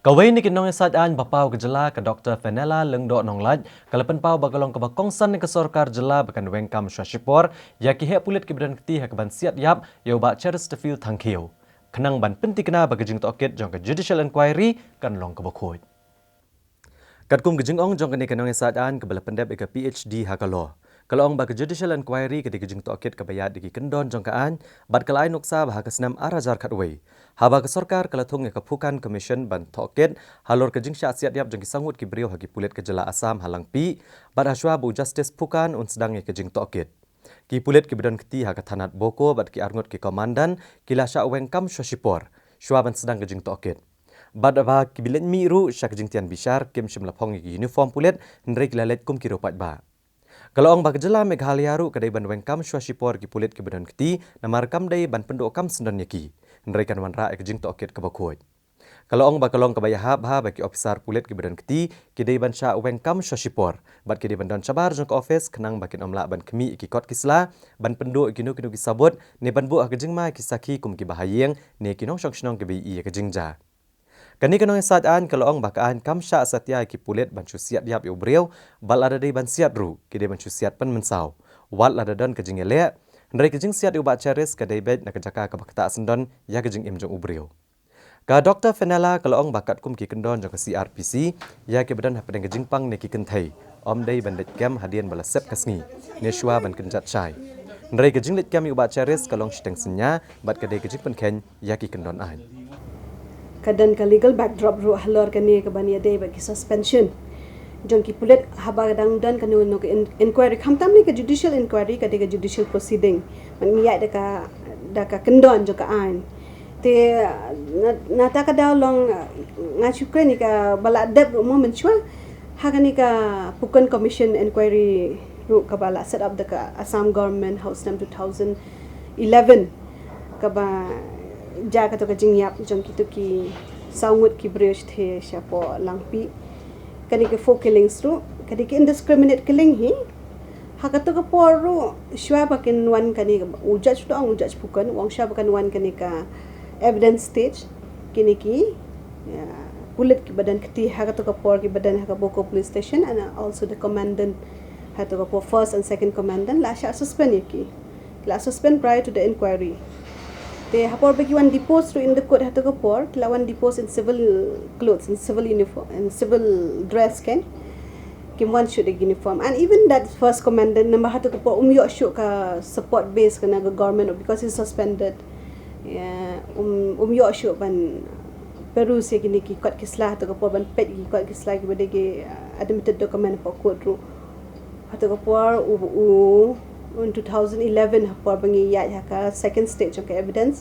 Kawai ni Nongiasaid Ain bapau ke jela ke Dr. Fenella lengdok nonglaj kalapan pau bagalong ke bakongsan ke sorkar jela bakan Weng kam Shuwa Shipor ya ki hek pulit ke badan keti hek ban siat yap yo ba charis te feel tangkiu kenang ban penti kena bagi Jingtohkit jong ke Judicial inquiry kan long ke Khuid. Katkum ke jingong jong ke ni Nongiasaid Ain ke bala pendep ke PhD hakalo. Kalau ong bagi Judicial inquiry ke Jingtohkit ke bayat diki kendon jong ke an bat kelai nuksa bah ke senam arajar katway. Haba ke sorkar kala thung ke Phukan Commission ban Tohkit halor ke jingsya siat yap jong ki sangut ki brio hagi pulit ke jela Assam halang pi bat aswa bu Justice Phukan un sedang ke Jingtohkit. Ki pulit ki bidon keti ha ke Thanat Boko bat ki arngut ki komandan kila sya Weng kam Shuwa Shipor Shua ban sedang ke Jingtohkit. Bat ba ki bilet mi ru syak jingtian bishar kim shim lapong ki uniform pulit ndrei kilalet kum ki ropat ba. Kalau orang bakjela Meghalaya ru kedai ban Weng kam Shuwa Shipor ki pulit ki badan keti namar kam dai ban pendok kam sendan yaki nrekan wan ra ek Jingtohkit ke Khuid. Kalau orang bakalong ke bayah ha bagi officer pulit ki badan keti ki dai ban sya Weng kam Shuwa Shipor bat ki dai ban don cabar jong ke office kenang bakin omla ban kemi ki kot kisla ban pendok ki nu ki sabut ne ban bu ke jingma ki saki kum ki bahayeng ne ki nong shong shnong ki bi ke jingja. Kani Nongiasaid Ain kalau ong bakaan kam sya satya ki pulit ban siat yap yo breu bal ada dei ban siat ru ki dei ban siat pen mensau wal ada don ke jingele ndrei ke jing siat yo ba charis ke dei bet na ke jaka ke bakta sendon ya ke jing im jong ubreu ka Dr. Fenella kalau ong bakat kum ki kendon jong ke CRPC ya ke badan hapedeng ke jingpang ne ki kenthai om dei ban det kem hadian bala sep kasni ne shua ban kenjat chai ndrei ke jing let kem yo ba charis kalong shteng senya bat ke dei ke jing pen ken ya ki kendon ain kadan ka legal backdrop ru halor ka ni ka bania day bagi suspension jong ki pulit haba dang dan ka no inquiry kham tam ni ka judicial inquiry ka de judicial proceeding man miya da ka kendon jo ka an te na ta ka daw long nga chukre ni ka bala deb ru mo men chwa ha ka ni ka Phukan Commission inquiry ru ka bala set up the ka Assam government house number 2011 ka ba jaga to ka jingyap jong kitu ki sangut ki bresh the shapo langpi kani ke fo killings ru kani ke indiscriminate killing hi hakato ka poru shwa bakin wan kani ujaj to ang ujaj Phukan wang sha bakan wan kani ka evidence stage kini ki pulit ki badan kiti hakato ka por ki badan ha ka Boko police station and also the commandant hakato ka por first and second commandant la sha suspend yaki la suspend prior to the inquiry. They hapor bagi one depose in the court hatu kapor lawan depose in civil clothes in civil uniform and civil dress can kim one should the uniform and even that first commandant number hatu kapor umyo show ka support base kana government because he's suspended umyo show ban peru se kini ki kot kisla hatu kapor ban pet ki kot kisla ki badege admitted document for court ru hatu kapor in 2011 hapor bangi ya ka second stage of evidence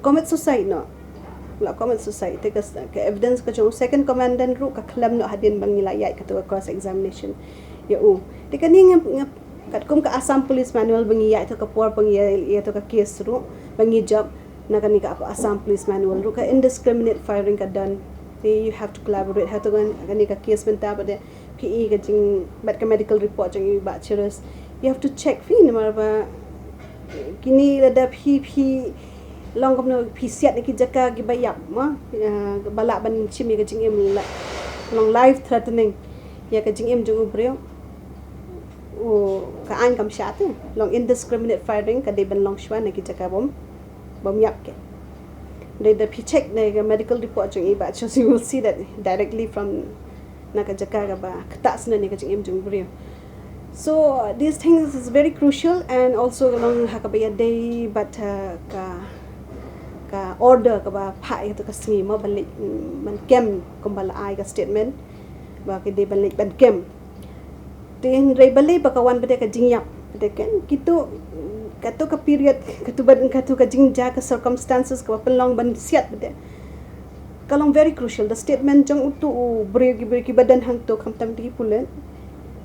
commit suicide no la commit suicide take ka evidence ka second commandant ru ka claim no hadin bangi la ya ka to cross examination ya tikani ngap kat kum ka Assam police manual bangi ya to ka por bangi ya to ka case ru bangi job na kani ka Assam police manual ru ka indiscriminate firing ka done you have to collaborate hatu kani ka case benta bade PE ka jing bat ka medical report jing ba cheres you have to check fi namar ba kini ada phi long kom no phi siat ki jaka ki bayap ma bala ban chimi ka jing em long life threatening ya ka jing em jung ubreo ka an kam shat long indiscriminate firing ka de ban long shwa na ki jaka bom yap ke the phi check the medical report jung ba so you will see that directly from na ka jaka ka ba ktas na ni ka jing em jung ubreo. So these things is very crucial and also along hakabaya day but ka order ka ba phai to ka smi ma balik man kem kumbala ai ka statement ba ke de balik ban kem tin re balik ba kawan bade ka jingyap bade kan kitu kato ka period katuban katu ka jingja ka circumstances ka pelong ban siat bade kalong very crucial the statement jong utu brigi badan hang to kam tam ti pulen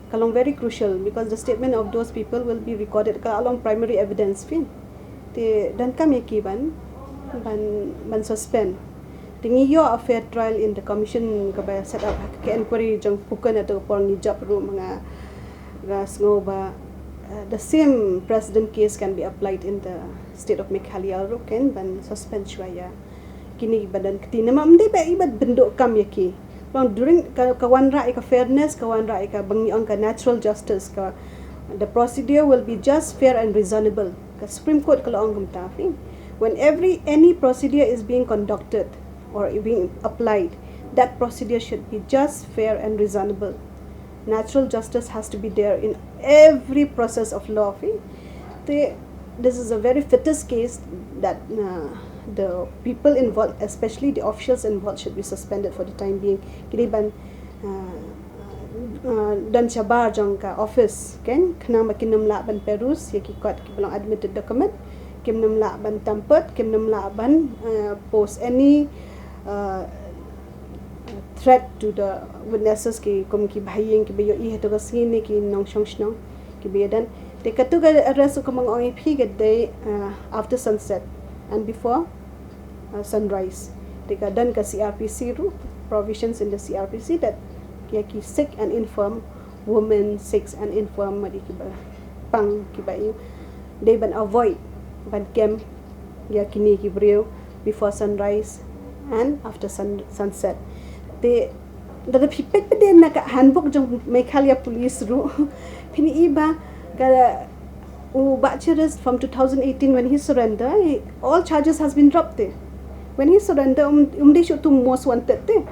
kalong very crucial because the statement of those people will be recorded ka along primary evidence fin te dan kami ki ban suspend tingi yo a fair trial in the commission ka ba set up ka inquiry jong Phukan ato por ni job ru mga ras ngo ba the same precedent case can be applied in the state of Meghalaya ru ken ban suspend shwaya kini badan keti nama mde ba ibad bentuk kam yaki long during kawan rai ka fairness kawan rai ka bangi ang ka natural justice ka the procedure will be just fair and reasonable ka Supreme Court kalau ang tafi when any procedure is being conducted or being applied, that procedure should be just fair and reasonable. Natural justice has to be there in every process of law. This is a very fittest case that the people involved, especially the officials involved, should be suspended for the time being. Kiriban dan cabar jang ka office kan kena makin namla ban perus ya ki kot ki belum admitted document kim namla ban tampet kim namla ban post any threat to the witnesses ki kom ki bhayeng ki bayo I heto kasini ki nong shong ki bayadan te katu ga arrest ko mang ong phi day after sunset and before sunrise te ka dan ka CRPC ru provisions in the CRPC that ki sick and infirm women, sick and infirm mari ki ba pang ki ba they ban avoid ban kem ya kini ki brio before sunrise and after sunset they the pipet pede na ka handbook jong Meghalaya police ru pini iba kada bachelors from 2018 when he surrender all charges has been dropped there when he surrender they should to most wanted there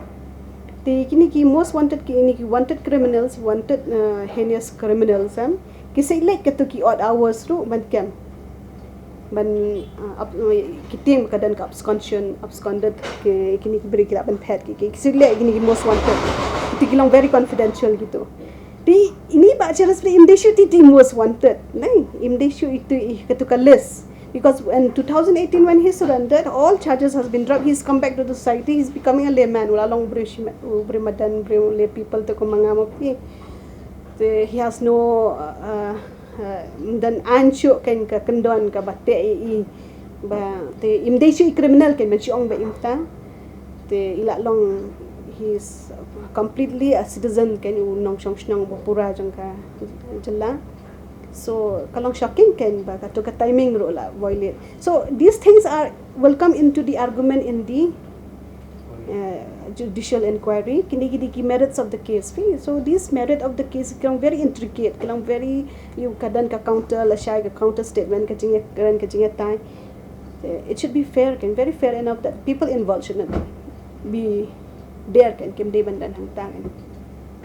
the kini ki most wanted ki ini ki wanted criminals wanted heinous criminals ki say like to ki odd hours ru ban kem ban kitim kadan ka absconded ke kini ki beri ban pet ki sile kini ki most wanted itu kilang very confidential gitu di ini bachelors in they should ti most wanted nai in they should itu ketuka list because in 2018 when he surrendered all charges has been dropped he's come back to the society he's becoming a layman wala long madan lay people to kumangamo he has no dan ancho kan ka kendon ka bate ba te imdeshu criminal kan menchi ong ba imta te ila long he's completely a citizen kan nong shnong pura jang ka jalla so kalong shocking kan ba ka to ka timing ro la violate so these things will come into the argument in the judicial inquiry kini ki merits of the case so this merit of the case is very intricate very you kadan ka counter la shy ka counter statement ka jinga tai it should be fair very fair enough that people involved should not be there kan kim de bandan hang tang